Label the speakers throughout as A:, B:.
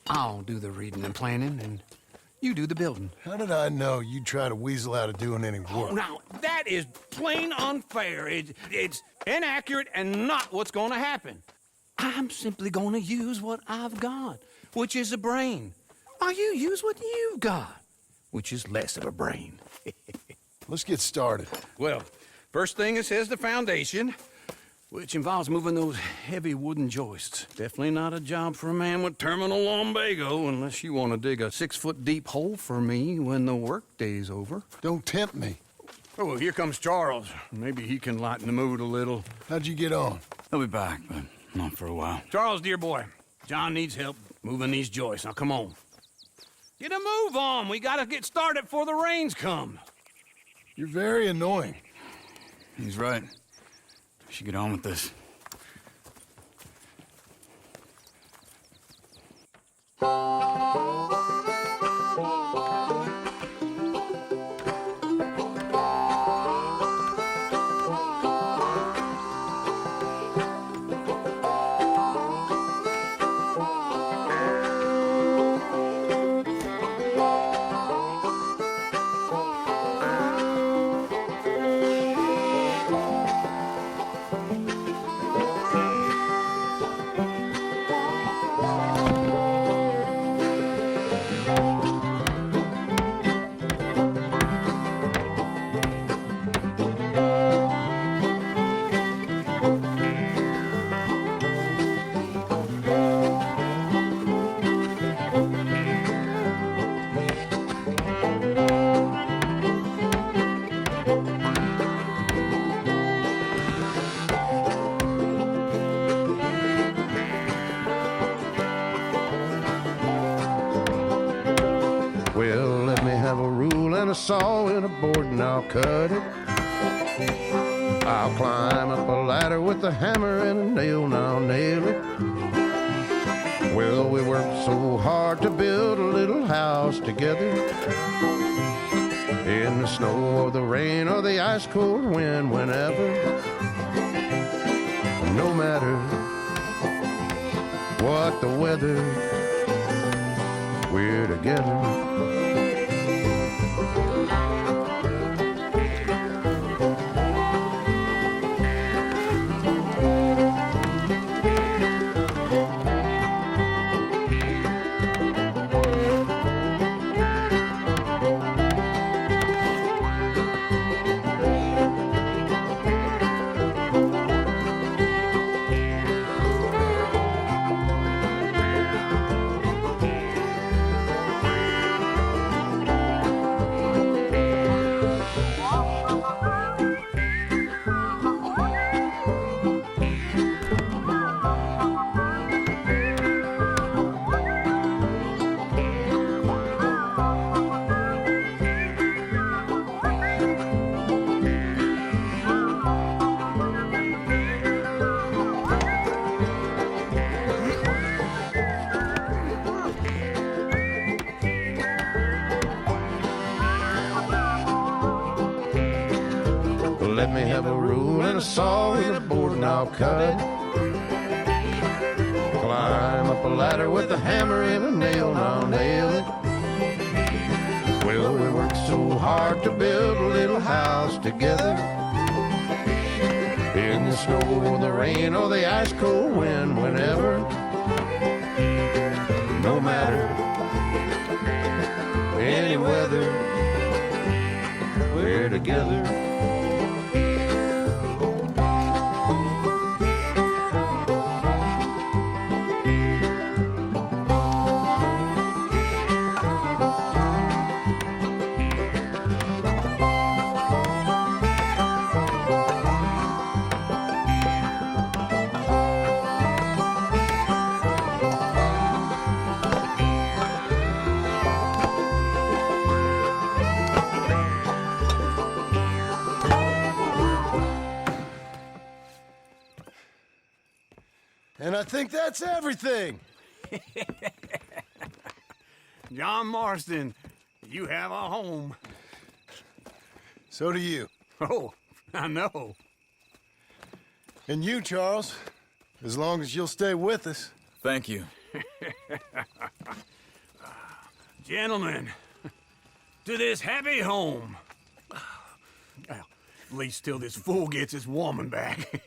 A: I'll do the reading and planning, and you do the building.
B: How did I know you'd try to weasel out of doing any work?
A: Now, that is plain unfair. It's inaccurate and not what's going to happen. I'm simply going to use what I've got, which is a brain. While you use what you've got, which is less of a brain.
B: Let's get started.
A: Well, first thing it says the foundation, which involves moving those heavy wooden joists. Definitely not a job for a man with terminal lumbago, unless you want to dig a 6-foot deep hole for me when the workday's over.
B: Don't tempt me.
A: Oh, here comes Charles. Maybe he can lighten the mood a little.
B: How'd you get on?
C: He'll be back, but not for a while.
A: Charles, dear boy, John needs help moving these joists. Now, come on. Get a move on. We gotta get started before the rains come.
B: You're very annoying.
C: He's right. We should get on with this.
D: Well, let me have a rule and a saw and a board and I'll cut it. I'll climb up a ladder with a hammer and a nail and I'll nail it. Well, we worked so hard to build a little house together. In the snow or the rain or the ice cold wind, whenever. No matter what the weather, we're together. Let me have a rule and a saw and a board and I'll cut. Climb up a ladder with a hammer and a nail and I'll nail it. Well, we worked so hard to build a little house together. In the snow or the rain or the ice cold wind, whenever. No matter any weather, we're together.
B: And I think that's everything.
A: John Marston, you have a home.
B: So do you.
A: Oh, I know.
B: And you, Charles, as long as you'll stay with us.
C: Thank you.
A: Gentlemen, to this happy home. Well, at least till this fool gets his woman back.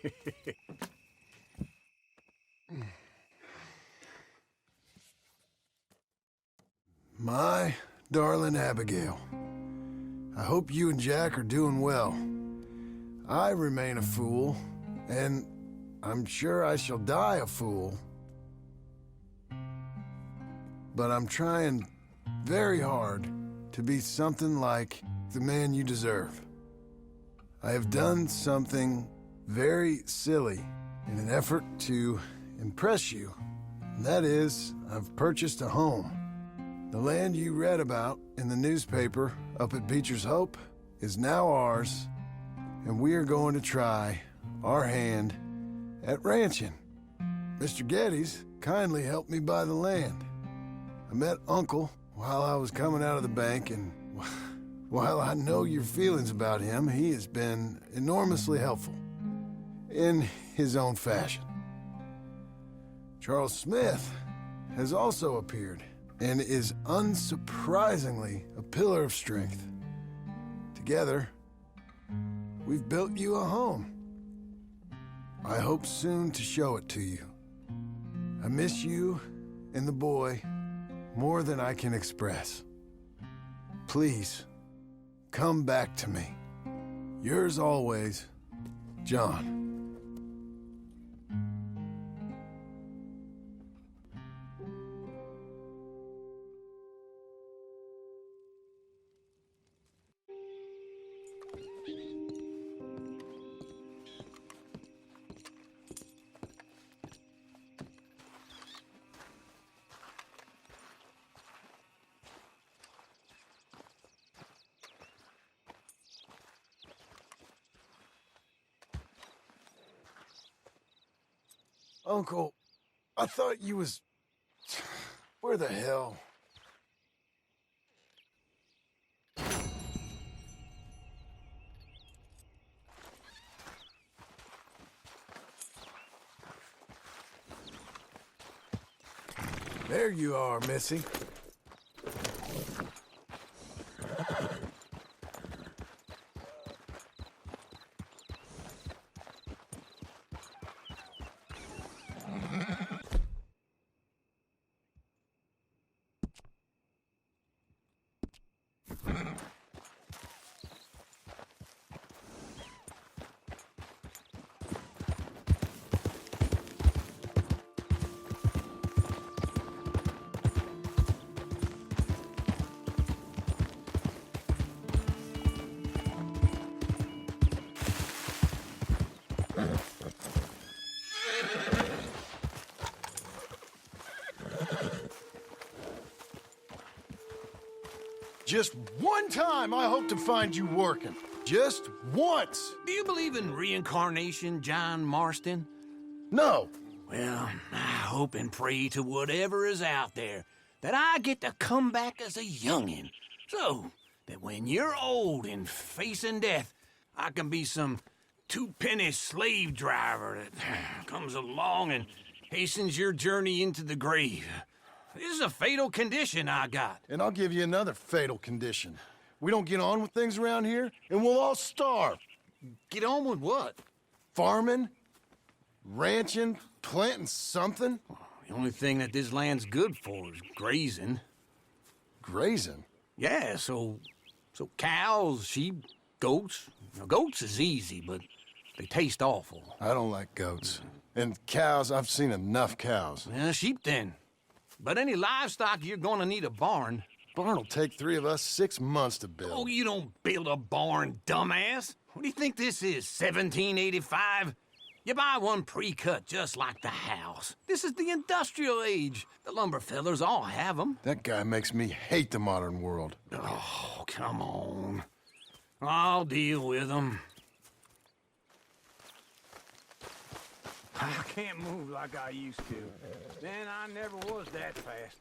B: My darling Abigail, I hope you and Jack are doing well. I remain a fool, and I'm sure I shall die a fool. But I'm trying very hard to be something like the man you deserve. I have done something very silly in an effort to impress you. And that is, I've purchased a home. The land you read about in the newspaper up at Beecher's Hope is now ours, and we are going to try our hand at ranching. Mr. Geddes kindly helped me buy the land. I met Uncle while I was coming out of the bank, and while I know your feelings about him, he has been enormously helpful in his own fashion. Charles Smith has also appeared and is unsurprisingly a pillar of strength. Together, we've built you a home. I hope soon to show it to you. I miss you and the boy more than I can express. Please, come back to me. Yours always, John. Uncle, I thought you was... Where the hell? There you are, Missy. Just one time I hope to find you working. Just once.
A: Do you believe in reincarnation, John Marston?
B: No.
A: Well, I hope and pray to whatever is out there that I get to come back as a youngin', so that when you're old and facing death, I can be some two-penny slave driver that comes along and hastens your journey into the grave. This is a fatal condition I got.
B: And I'll give you another fatal condition. We don't get on with things around here, and we'll all starve.
A: Get on with what?
B: Farming, ranching, planting something.
A: The only thing that this land's good for is grazing.
B: Grazing?
A: Yeah, so cows, sheep, goats. Now, goats is easy, but they taste awful.
B: I don't like goats. And cows, I've seen enough cows.
A: Sheep then. But any livestock, you're gonna need a barn.
B: Barn will take 3 of us 6 months to build.
A: Oh, you don't build a barn, dumbass. What do you think this is, 1785? You buy one pre-cut just like the house. This is the industrial age. The lumber fellers all have them.
B: That guy makes me hate the modern world.
A: Oh, come on. I'll deal with them. I can't move like I used to. Man, I never was that fast.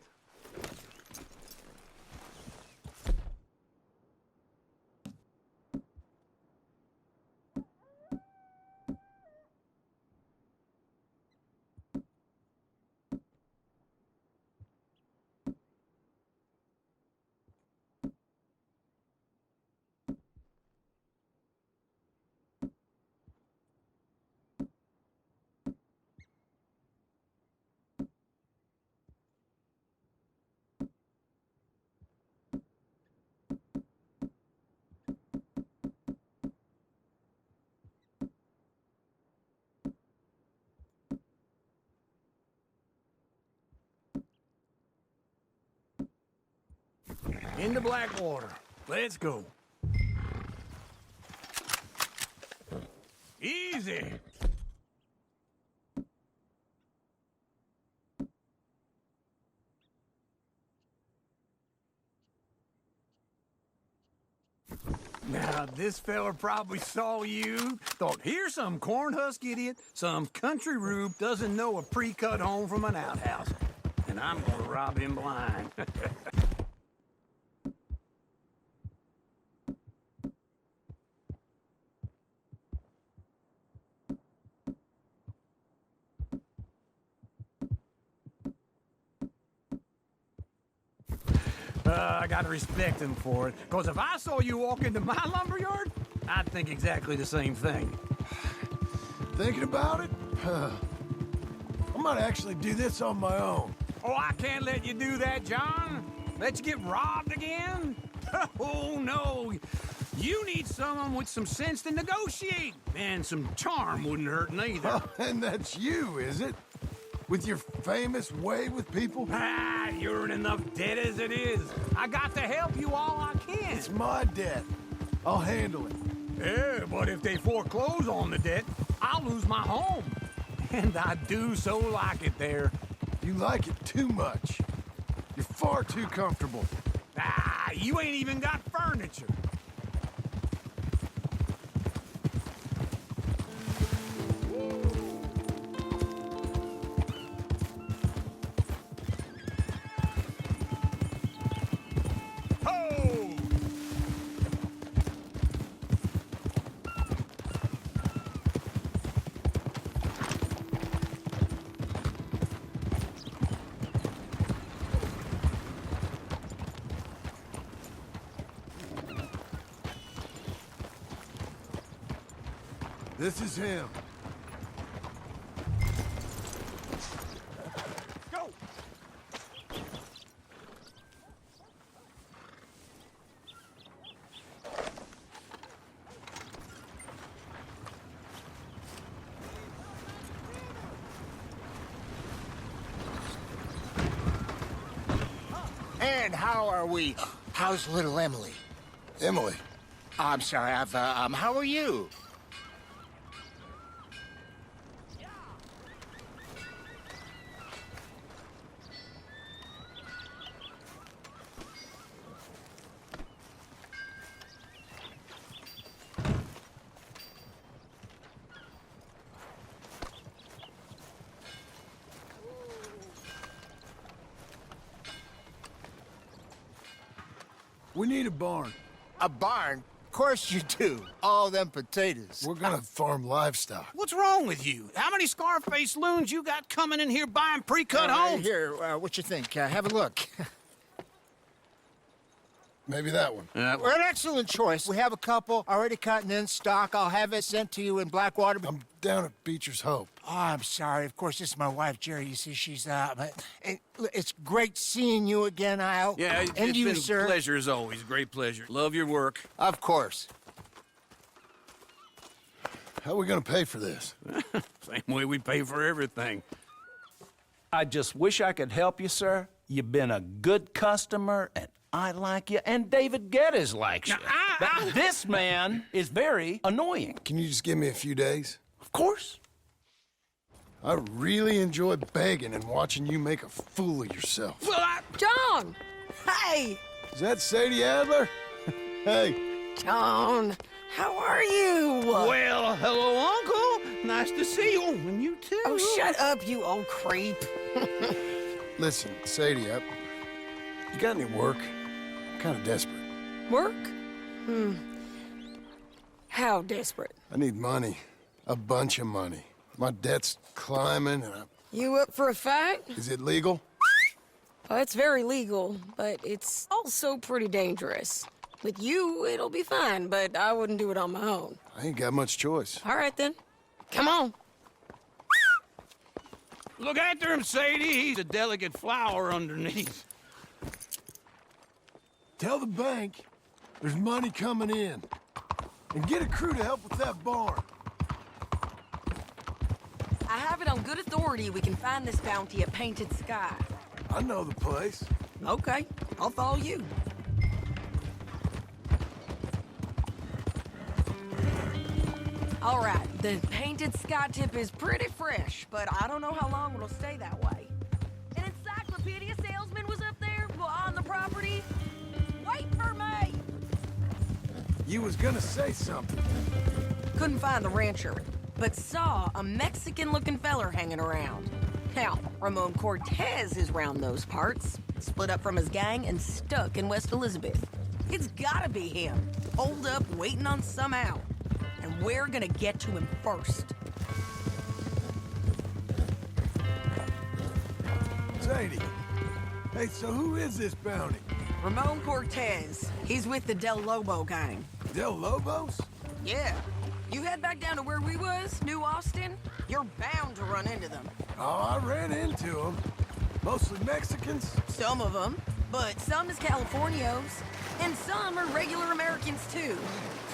A: Into Blackwater. Let's go. Easy. Now, this fella probably saw you, thought, here's some cornhusk idiot, some country rube doesn't know a pre-cut home from an outhouse. And I'm gonna rob him blind. I gotta respect him for it, because if I saw you walk into my lumberyard, I'd think exactly the same thing.
B: Thinking about it? I might actually do this on my own.
A: Oh, I can't let you do that, John. Let you get robbed again? Oh, no. You need someone with some sense to negotiate. And some charm wouldn't hurt neither.
B: And that's you, is it? With your famous way with people?
A: Ah, you're in enough debt as it is. I got to help you all I can.
B: It's my debt. I'll handle it.
A: Yeah, but if they foreclose on the debt, I'll lose my home. And I do so like it there.
B: You like it too much. You're far too comfortable.
A: Ah, you ain't even got furniture.
B: This is him.
A: Go!
E: And how are we? How's little Emily?
B: Emily.
E: I'm sorry, how are you?
B: We need a barn.
E: A barn? Of course you do. All them potatoes.
B: We're gonna farm livestock.
A: What's wrong with you? How many Scarface loons you got coming in here buying pre-cut homes?
E: Here, what you think? Have a look.
B: Maybe that one.
E: We're an excellent choice. We have a couple already cut and in stock. I'll have it sent to you in Blackwater.
B: I'm down at Beecher's Hope.
E: Oh, I'm sorry. Of course, this is my wife, Jerry. You see, she's it's great seeing you again, Al.
A: Yeah,
E: and
A: it's
E: you,
A: been
E: sir.
A: a pleasure as always. Great pleasure. Love your work.
E: Of course.
B: How are we gonna pay for this?
A: Same way we pay for everything.
F: I just wish I could help you, sir. You've been a good customer, and I like you, and David Geddes likes you. But this man is very annoying.
B: Can you just give me a few days?
F: Of course.
B: I really enjoy begging and watching you make a fool of yourself.
A: Well,
G: John! Hey!
B: Is that Sadie Adler? Hey.
G: John, how are you?
A: well, hello, Uncle. Nice to see you. And you too.
G: Oh, shut up, you old creep.
B: Listen, Sadie, you got any work? I'm kind of desperate.
G: Work? How desperate?
B: I need money. A bunch of money. My debt's climbing and
G: You up for a fight?
B: Is it legal?
G: Well, it's very legal, but it's also pretty dangerous. With you, it'll be fine, but I wouldn't do it on my own.
B: I ain't got much choice.
G: All right, then. Come on.
A: Look after him, Sadie. He's a delicate flower underneath.
B: Tell the bank there's money coming in. And get a crew to help with that barn.
H: I have it on good authority we can find this bounty at Painted Sky.
B: I know the place.
G: Okay, I'll follow you.
H: All right, the painted sky tip is pretty fresh, but I don't know how long it'll stay that way. An encyclopedia salesman was up there on the property. Wait for me!
B: You was gonna say something.
H: Couldn't find the rancher, but saw a Mexican-looking feller hanging around. Now, Ramon Cortez is round those parts, split up from his gang and stuck in West Elizabeth. It's gotta be him, holed up waiting on some out. And we're gonna get to him first.
B: Sadie. Hey, so who is this bounty?
H: Ramon Cortez. He's with the Del Lobo gang.
B: Del Lobos?
H: Yeah. You head back down to where we was, New Austin, you're bound to run into them.
B: Oh, I ran into them. Mostly Mexicans.
H: Some of them, but some is Californios. And some are regular Americans, too.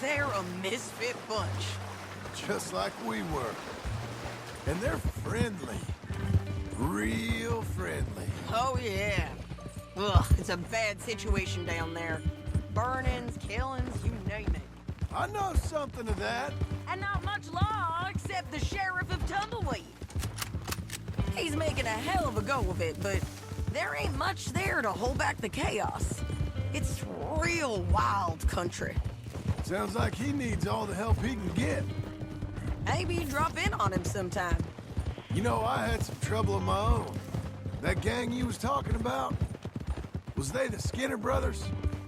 H: They're a misfit bunch.
B: Just like we were. And they're friendly. Real friendly.
H: Oh, yeah. Ugh, it's a bad situation down there. Burnings, killings, you name it.
B: I know something of that.
H: And not much law except the sheriff of Tumbleweed. He's making a hell of a go of it, but there ain't much there to hold back the chaos. It's real wild country.
B: Sounds like he needs all the help he can get.
H: Maybe drop in on him sometime.
B: You know, I had some trouble of my own. That gang you was talking about, was they the Skinner brothers?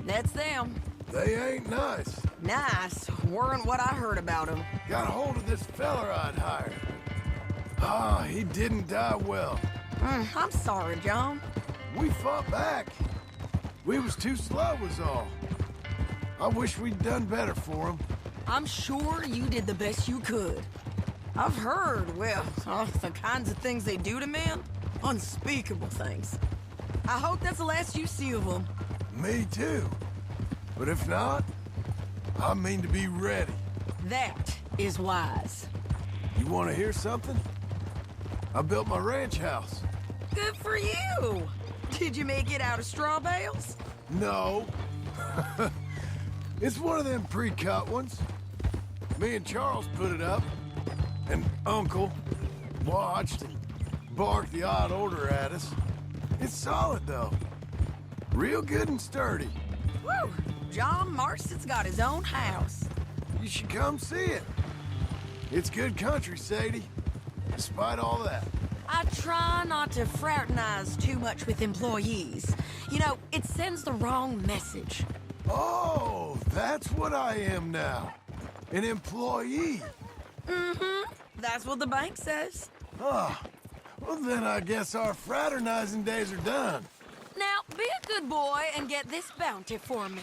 H: That's them.
B: They ain't nice.
H: Nice. Weren't what I heard about him.
B: Got a hold of this feller I'd hired. Ah, he didn't die well.
H: I'm sorry, John.
B: We fought back. We was too slow was all. I wish we'd done better for him.
H: I'm sure you did the best you could. I've heard, well, the kinds of things they do to men. Unspeakable things. I hope that's the last you see of them.
B: Me too. But if not, I mean to be ready.
H: That is wise.
B: You want to hear something? I built my ranch house.
H: Good for you. Did you make it out of straw bales?
B: No. It's one of them pre-cut ones. Me and Charles put it up, and Uncle watched and barked the odd order at us. It's solid, though. Real good and sturdy.
H: Woo! John Marston's got his own house.
B: You should come see it. It's good country, Sadie. Despite all that.
H: I try not to fraternize too much with employees. You know, it sends the wrong message.
B: Oh, that's what I am now. An employee.
H: Mm-hmm. That's what the bank says.
B: Ah, well then I guess our fraternizing days are done.
H: Now, be a good boy and get this bounty for me.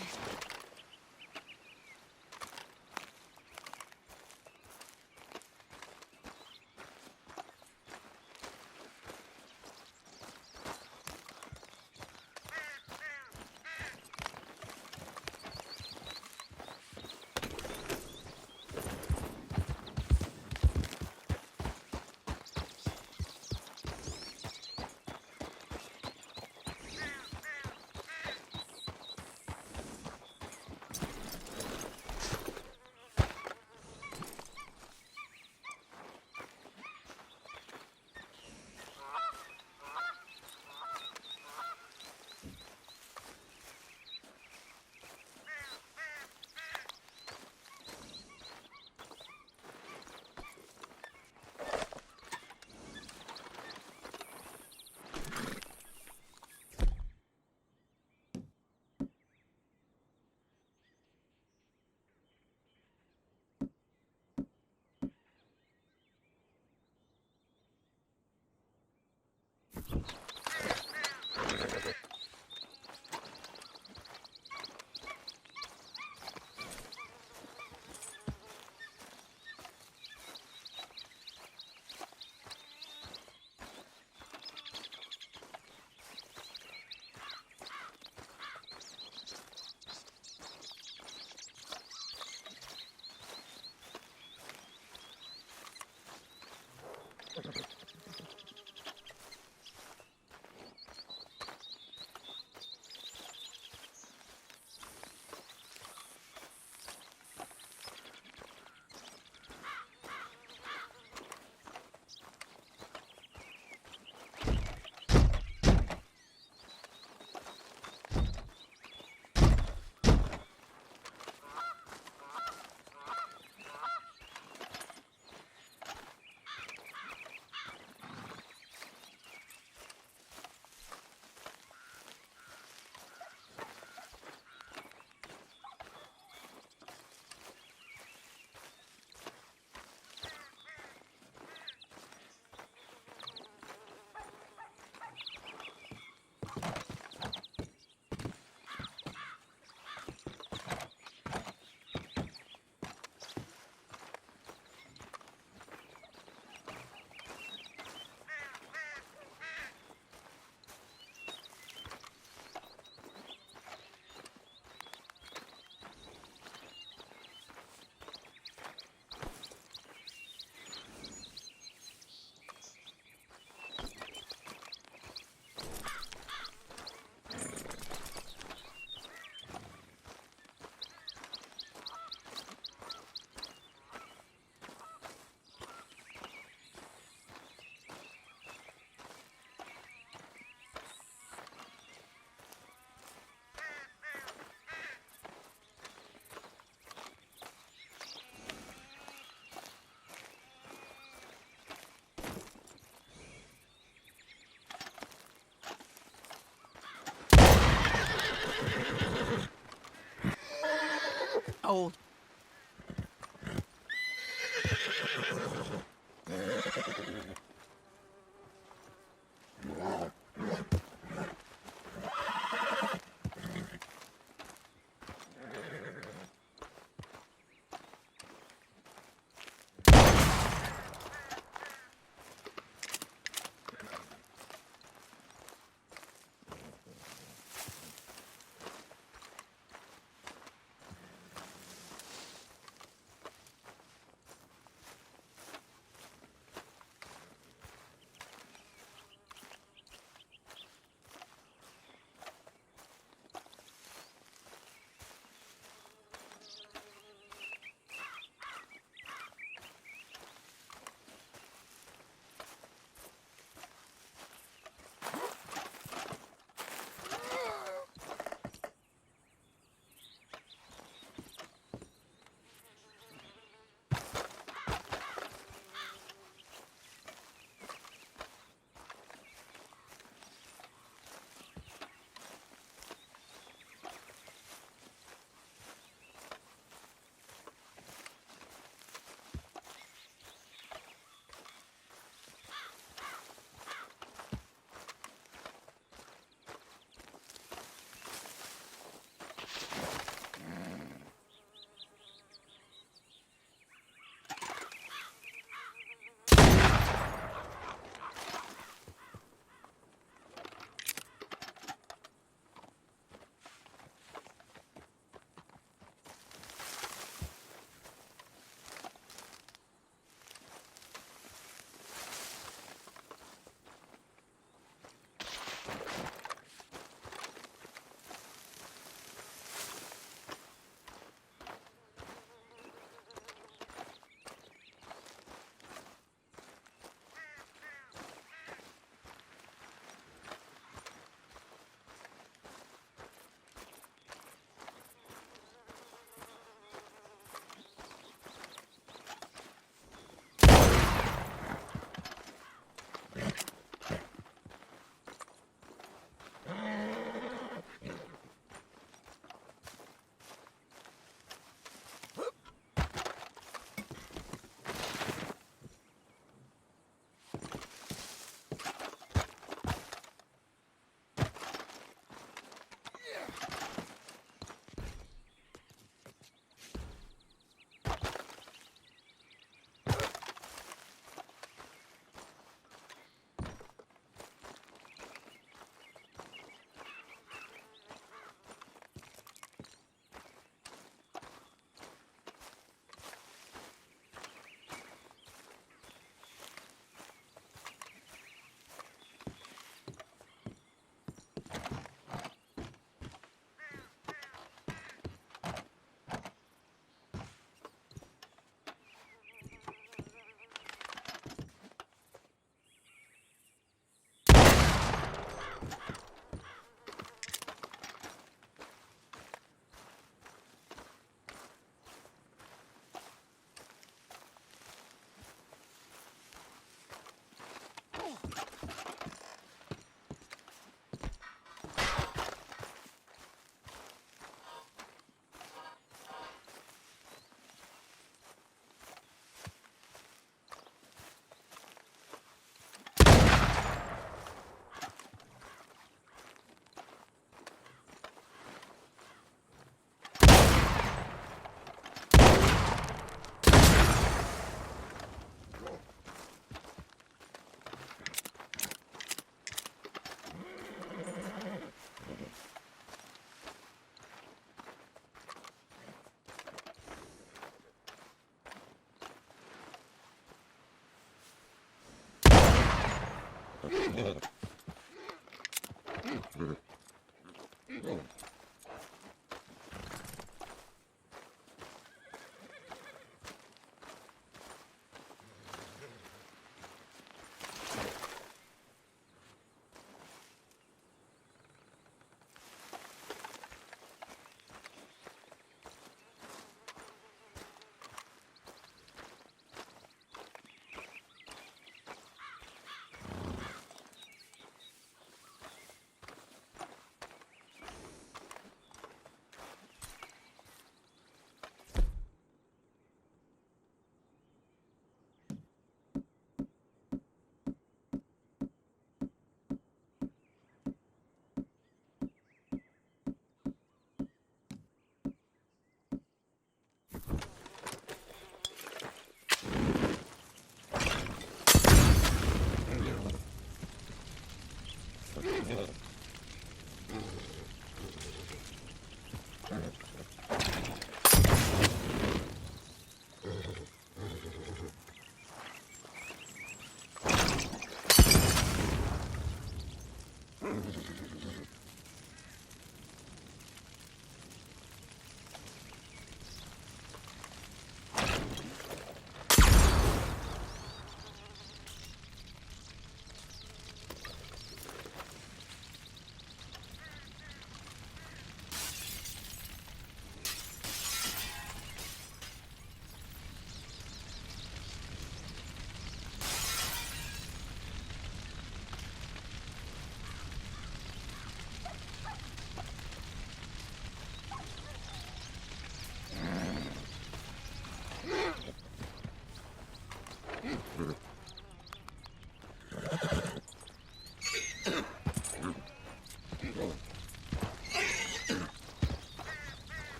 H: Old.